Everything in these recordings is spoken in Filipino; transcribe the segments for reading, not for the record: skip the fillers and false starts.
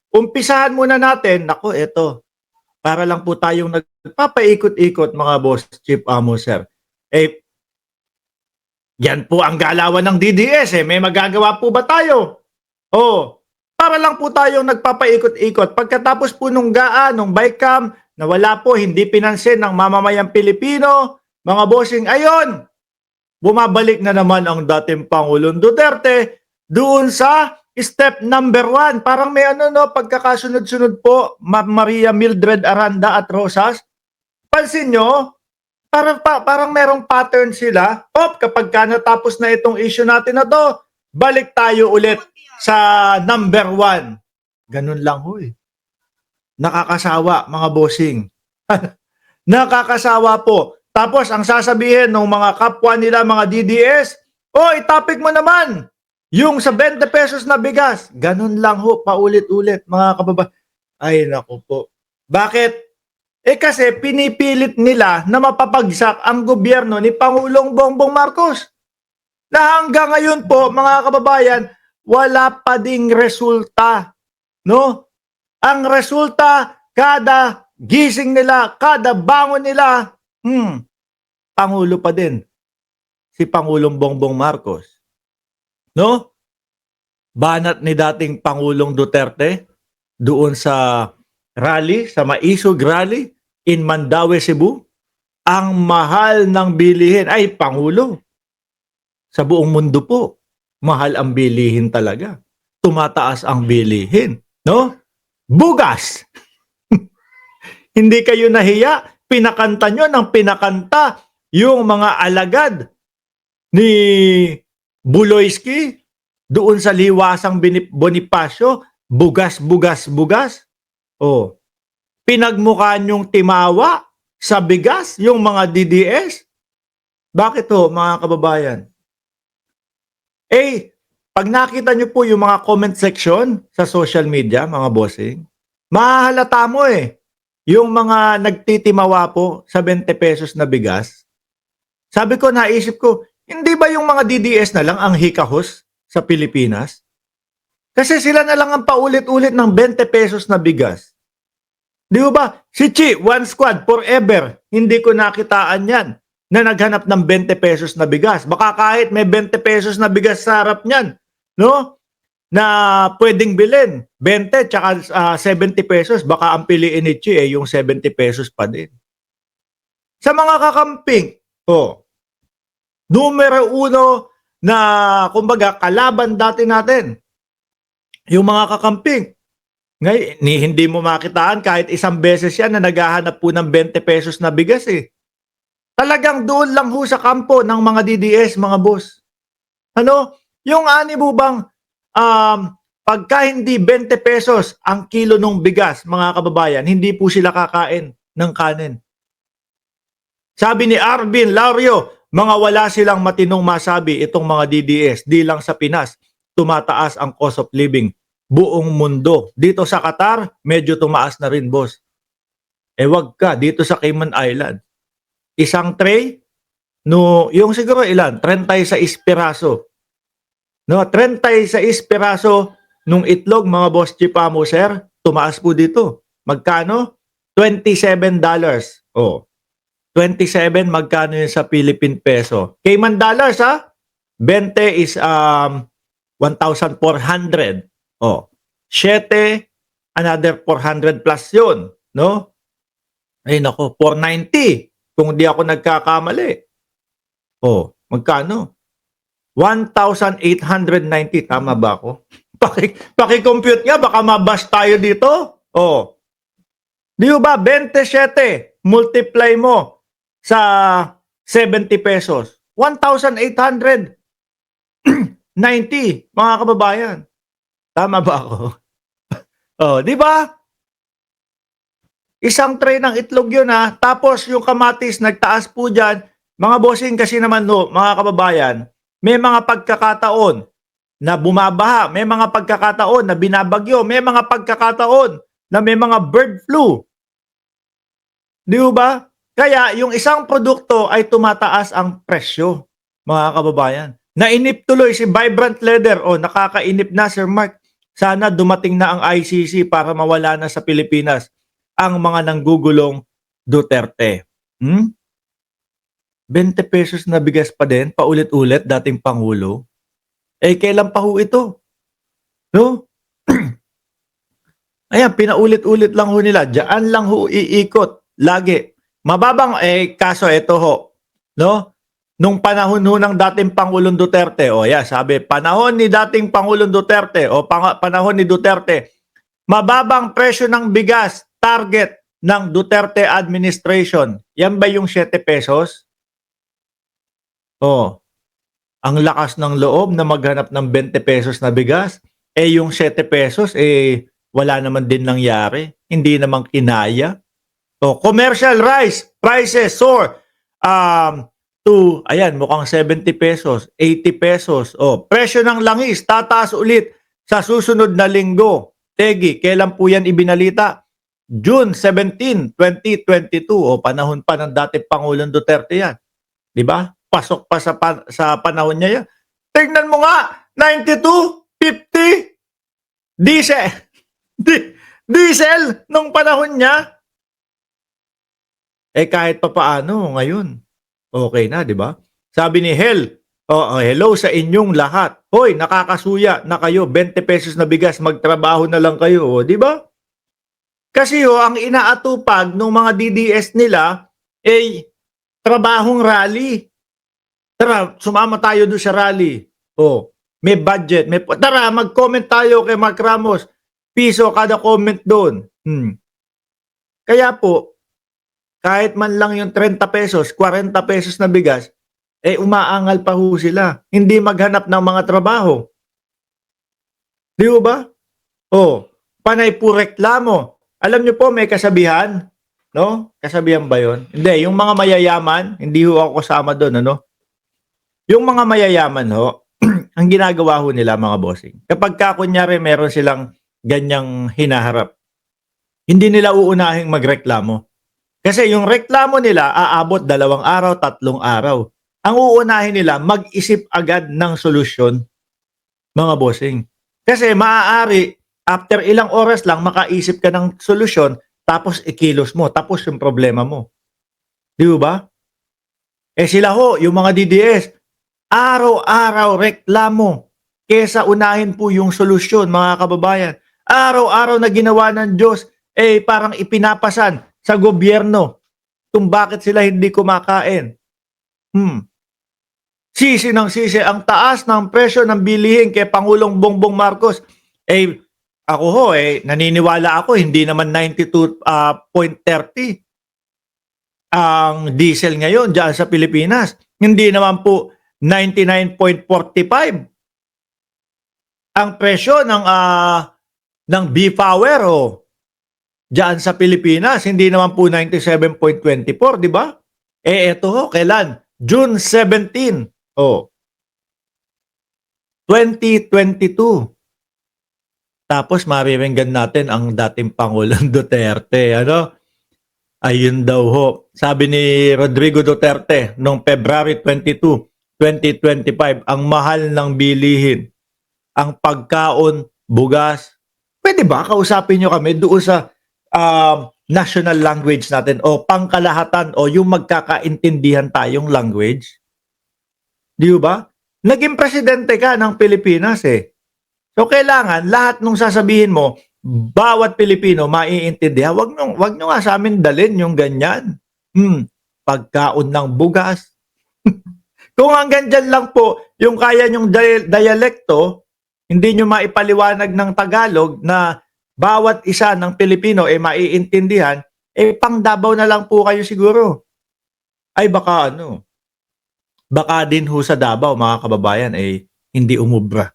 Umpisahan muna natin, naku eto, para lang po tayong nagpapaikot-ikot mga boss, Chief Amo, sir. Eh, yan po ang galawan ng DDS eh, may magagawa po ba tayo? Oh, para lang po tayong nagpapaikot-ikot. Pagkatapos po nung GAA, nung BICAM, na wala po, hindi pinansin ng mamamayang Pilipino, mga bossing, ayon, bumabalik na naman ang dating Pangulong Duterte doon sa step number 1. Parang may ano no, pagkakasunod-sunod po, Maria Mildred Aranda at Rosas. Pansin nyo, parang merong pattern sila. Kapag ka natapos na itong issue natin na to, balik tayo ulit sa number 1. Ganun lang ho eh. Nakakasawa mga bossing. Nakakasawa po. Tapos ang sasabihin ng mga kapwa nila, mga DDS, itapik mo naman yung sa 20 pesos na bigas. Ganun lang ho, paulit-ulit mga kababa. Ay naku po. Bakit? Kasi pinipilit nila na mapapagsak ang gobyerno ni Pangulong Bongbong Marcos. Na hanggang ngayon po, mga kababayan, wala pa ding resulta. No? Ang resulta, kada gising nila, kada bangon nila, Pangulo pa din si Pangulong Bongbong Marcos. No? Banat ni dating Pangulong Duterte doon sa rally, sa Maisog Rally in Mandaue, Cebu. Ang mahal ng bilihin. Ay, Pangulo. Sa buong mundo po, mahal ang bilihin talaga. Tumataas ang bilihin. No? Bugas! Hindi kayo nahiya? Pinakanta nyo ng pinakanta yung mga alagad ni Buloyski doon sa Liwasang Bonifacio, bugas, bugas, bugas. Pinagmukha nyong timawa sa bigas yung mga DDS. Bakit mga kababayan? Pag nakita nyo po yung mga comment section sa social media, mga bossing, mahahalata mo yung mga nagtitimawa po sa 20 pesos na bigas. Sabi ko, naisip ko, hindi ba yung mga DDS na lang ang hikahos sa Pilipinas? Kasi sila na lang ang paulit-ulit ng 20 pesos na bigas. Di ba? Si Chi, one squad, forever. Hindi ko nakitaan yan na naghanap ng 20 pesos na bigas. Baka kahit may 20 pesos na bigas sa harap niyan, no? Na pwedeng bilhin. 20 tsaka 70 pesos. Baka ang piliin ni Chi yung 70 pesos pa din. Sa mga kakamping, numero 1 na, kumbaga, kalaban dati natin. Yung mga kakamping. Ngayon, hindi mo makitaan kahit isang beses yan na naghahanap po ng 20 pesos na bigas Talagang doon lang ho sa kampo ng mga DDS, mga boss. Yung ani mo bang pagka hindi 20 pesos ang kilo ng bigas, mga kababayan, hindi po sila kakain ng kanin. Sabi ni Arvin Lario, mga wala silang matinong masabi itong mga DDS, di lang sa Pinas, tumataas ang cost of living. Buong mundo. Dito sa Qatar, medyo tumaas na rin, boss. Wag ka, dito sa Cayman Island. Isang tray, yung siguro ilan? 36 piraso. 36 piraso nung itlog, mga boss Chief Amo, sir, tumaas po dito. Magkano? $27. 27, magkano yun sa Philippine peso? Cayman dollars, 20 is 1,400. 7, another 400 plus yun. No? Ay nako, 490. Kung di ako nagkakamali. Magkano? 1,890. Tama ba ako? Paki-compute nga, baka mabash tayo dito. Di ba? 27. Multiply mo sa 70 pesos. 1,890. Mga kababayan. Tama ba ako? Di ba? Isang tray ng itlog yun Tapos yung kamatis nagtaas po dyan. Mga bossing kasi naman mga kababayan, may mga pagkakataon na bumabaha, may mga pagkakataon na binabagyo, may mga pagkakataon na may mga bird flu. Di ba? Kaya yung isang produkto ay tumataas ang presyo, mga kababayan. Nainip tuloy si Vibrant Leather. Nakakainip na, Sir Mark. Sana dumating na ang ICC para mawala na sa Pilipinas ang mga nanggugulong Duterte. 20 pesos na bigas pa din, paulit-ulit, dating Pangulo. Kailan pa ho ito? No? Ayan, pinaulit-ulit lang ho nila. Diyan lang ho iikot. Lagi. Mababang, kaso ito ho. No? Nung panahon ho ng dating Pangulong Duterte, sabi, panahon ni dating Pangulong Duterte, panahon ni Duterte, mababang presyo ng bigas, target ng Duterte administration. Yan ba yung 7 pesos? Ang lakas ng loob na maghanap ng 20 pesos na bigas, yung 7 pesos, wala naman din nangyari. Hindi naman kinaya. Commercial rice prices soar to, mukhang 70 pesos, 80 pesos. Presyo ng langis, tataas ulit sa susunod na linggo. Tegi, kailan po yan ibinalita? June 17, 2022. Panahon pa ng dating Pangulong Duterte yan. Di ba? Pasok pa sa panahon niya yan. Tingnan mo nga, 92, 50, diesel. Diesel nung panahon niya. Kahit pa paano ngayon, okay na, di ba? Sabi ni Hel, hello sa inyong lahat. Hoy, nakakasuya na kayo, 20 pesos na bigas, magtrabaho na lang kayo, di ba? Kasi ang inaatupag ng mga DDS nila trabahong rally. Tara, sumama tayo doon sa rally. May budget, tara, mag-comment tayo kay Mark Ramos. Piso kada comment doon. Kaya po, kahit man lang yung 30 pesos, 40 pesos na bigas, umaangal pa ho sila. Hindi maghanap ng mga trabaho. Di ba? Panay po reklamo. Alam nyo po, may kasabihan. No? Kasabihan ba yun? Hindi, yung mga mayayaman, hindi ho ako kasama doon, ano? Yung mga mayayaman ho, ang ginagawa ho nila mga bossing, kapag kunyari meron silang ganyang hinaharap, hindi nila uunahing magreklamo. Kasi yung reklamo nila aabot 2 araw, 3 araw. Ang uunahin nila, mag-isip agad ng solusyon, mga bossing. Kasi maaari, after ilang oras lang, makaisip ka ng solusyon, tapos ikilos mo, tapos yung problema mo. Di ba? Sila ho, yung mga DDS, araw-araw reklamo, kesa unahin po yung solusyon, mga kababayan. Araw-araw na ginawa ng Diyos, parang ipinapasan sa gobyerno kung bakit sila hindi kumakain. Sisi ng sisi ang taas ng presyo ng bilihin kay Pangulong Bongbong Marcos. Ako ho, naniniwala ako, hindi naman 92.30 ang diesel ngayon dyan sa Pilipinas. Hindi naman po 99.45 ang presyo ng B-Power dyan sa Pilipinas. Hindi naman po 97.24, di ba? Ito ho, kailan? June 17, 2022. Tapos mariringgan natin ang dating Pangulong Duterte, ano? Ayun daw ho. Sabi ni Rodrigo Duterte noong February 22, 2025, ang mahal ng bilihin, ang pagkaon, bugas. Pwede ba kausapin nyo kami doon sa national language natin o pangkalahatan o yung magkakaintindihan tayong language? Di ba? Naging presidente ka ng Pilipinas So kailangan lahat nung sasabihin mo, bawat Pilipino maiintindihan. Wag nyo nga sa amin dalin yung ganyan. Pagkaon ng bugas. Kung hanggang dyan lang po yung kaya nyong dialekto, hindi nyo maipaliwanag ng Tagalog na bawat isa ng Pilipino maiintindihan, pang Davao na lang po kayo siguro. Baka din ho sa Davao, mga kababayan, hindi umubra.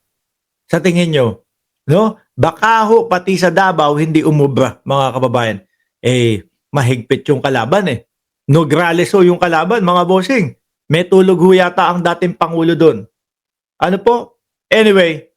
Sa tingin nyo, no? Baka ho pati sa Davao hindi umubra, mga kababayan. Mahigpit yung kalaban Nograles ho yung kalaban, mga bossing. May tulog ho yata ang dating Pangulo doon. Ano po? Anyway,